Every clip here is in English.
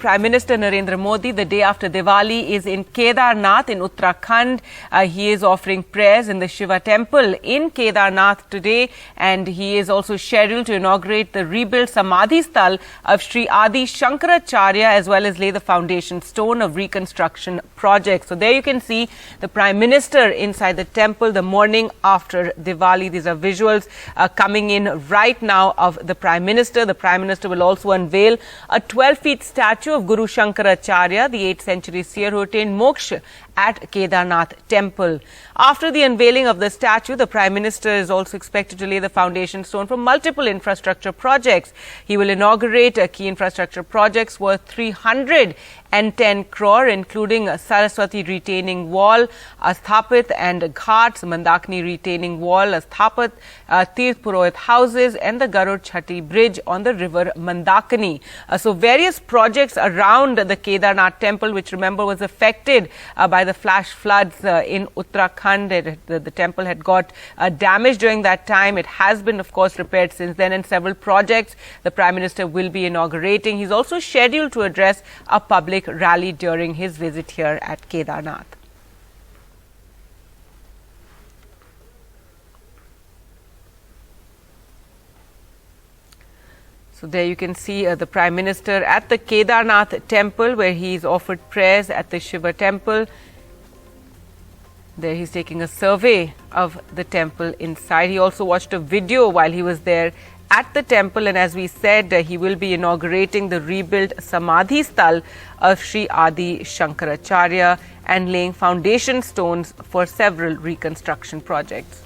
Prime Minister Narendra Modi, the day after Diwali, is in Kedarnath in Uttarakhand. He is offering prayers in the Shiva temple in Kedarnath today, and he is also scheduled to inaugurate the rebuilt Samadhi Sthal of Sri Adi Shankaracharya, as well as lay the foundation stone of reconstruction projects. So there you can see the Prime Minister inside the temple the morning after Diwali. These are visuals coming in right now of the Prime Minister. The Prime Minister will also unveil a 12-feet statue of Guru Shankaracharya, the 8th century seer who attained moksha at Kedarnath temple. After the unveiling of the statue, the Prime Minister is also expected to lay the foundation stone for multiple infrastructure projects. He will inaugurate key infrastructure projects worth 310 crore, including Saraswati retaining wall, Asthapit and Ghats, Mandakini retaining wall, Asthapit, Tirth Purohit houses, and the Garud Chhati bridge on the river Mandakini. So various projects around the Kedarnath temple, which remember was affected by the flash floods in Uttarakhand. The temple had got damaged during that time. It has been, of course, repaired since then, and several projects the Prime Minister will be inaugurating. He's also scheduled to address a public rally during his visit here at Kedarnath. So there you can see the Prime Minister at the Kedarnath temple, where he's offered prayers at the Shiva temple. There he's taking a survey of the temple inside. He also watched a video while he was there at the temple, and as we said, he will be inaugurating the rebuilt Samadhi Sthal of Sri Adi Shankaracharya and laying foundation stones for several reconstruction projects.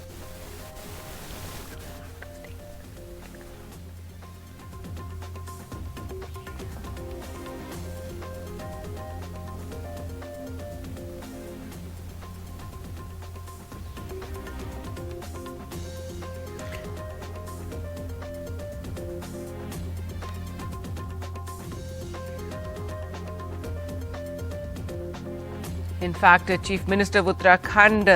In fact, Chief Minister of Uttarakhand,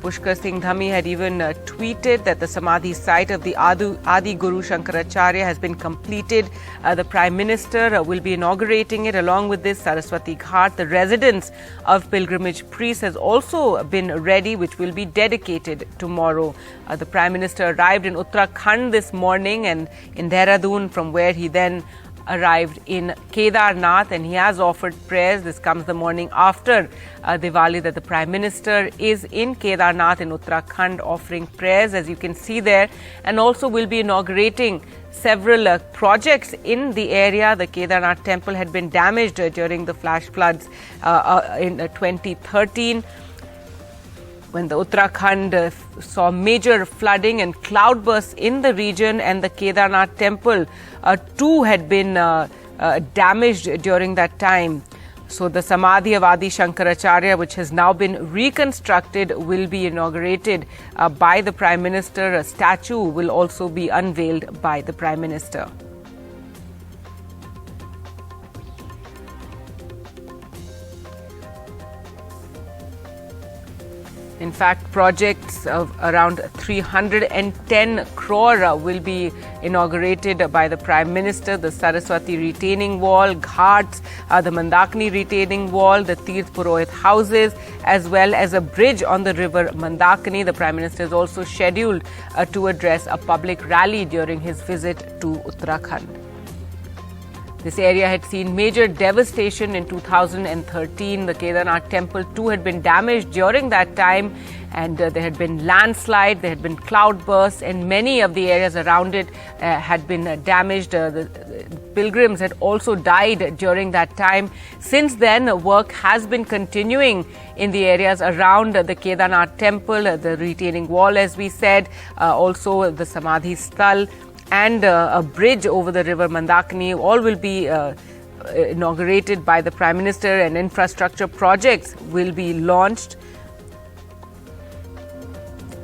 Pushkar Singh Dhami, had even tweeted that the Samadhi site of the Adi Guru Shankaracharya has been completed. The Prime Minister will be inaugurating it. Along with this, Saraswati Ghat, the residence of pilgrimage priests, has also been ready, which will be dedicated tomorrow. The Prime Minister arrived in Uttarakhand this morning and in Dehradun, from where he then arrived in Kedarnath, and he has offered prayers. This comes the morning after Diwali, that the Prime Minister is in Kedarnath in Uttarakhand offering prayers, as you can see there, and also will be inaugurating several projects in the area. The Kedarnath temple had been damaged during the flash floods in 2013. When the Uttarakhand saw major flooding and cloudbursts in the region, and the Kedarnath temple too had been damaged during that time. So the Samadhi of Adi Shankaracharya, which has now been reconstructed, will be inaugurated by the Prime Minister. A statue will also be unveiled by the Prime Minister. In fact, projects of around 310 crore will be inaugurated by the Prime Minister. The Saraswati retaining wall, Ghats, the Mandakini retaining wall, the Tirth Purohit houses, as well as a bridge on the river Mandakini. The Prime Minister is also scheduled to address a public rally during his visit to Uttarakhand. This area had seen major devastation in 2013. The Kedarnath temple too had been damaged during that time, and there had been landslides, there had been cloudbursts, and many of the areas around it had been damaged. The pilgrims had also died during that time. Since then, work has been continuing in the areas around the Kedarnath temple, the retaining wall, as we said, also the Samadhi Sthal, and a bridge over the river Mandakini. All will be inaugurated by the Prime Minister, and infrastructure projects will be launched.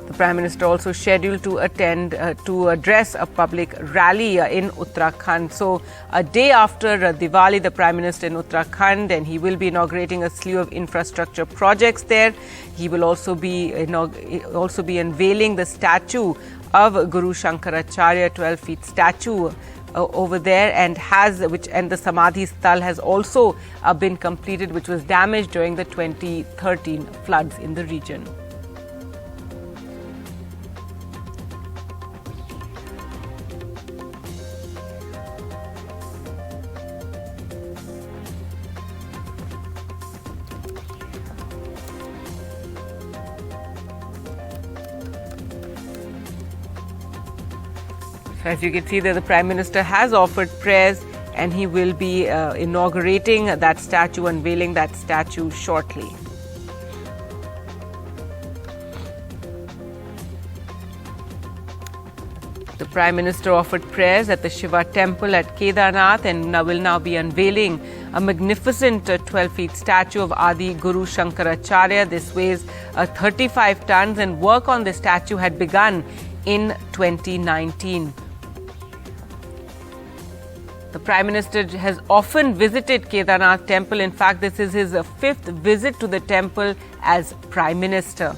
The Prime Minister also scheduled to address a public rally in Uttarakhand. So a day after Diwali, the Prime Minister in Uttarakhand, and he will be inaugurating a slew of infrastructure projects there. He will also be unveiling the statue of Guru Shankaracharya, 12-feet statue over there, and the Samadhi Sthal has also been completed, which was damaged during the 2013 floods in the region. As you can see there, the Prime Minister has offered prayers, and he will be inaugurating that statue, unveiling that statue shortly. The Prime Minister offered prayers at the Shiva temple at Kedarnath and will now be unveiling a magnificent 12-feet statue of Adi Guru Shankaracharya. This weighs 35 tons, and work on the statue had begun in 2019. The Prime Minister has often visited Kedarnath temple. In fact, this is his fifth visit to the temple as Prime Minister.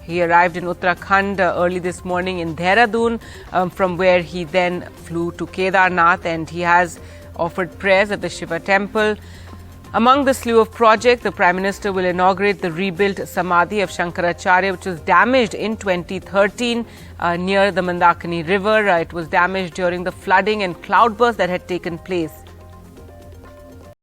He arrived in Uttarakhand early this morning in Dehradun, from where he then flew to Kedarnath, and he has offered prayers at the Shiva temple. Among the slew of projects, the Prime Minister will inaugurate the rebuilt Samadhi of Shankaracharya, which was damaged in 2013 near the Mandakini River. It was damaged during the flooding and cloudburst that had taken place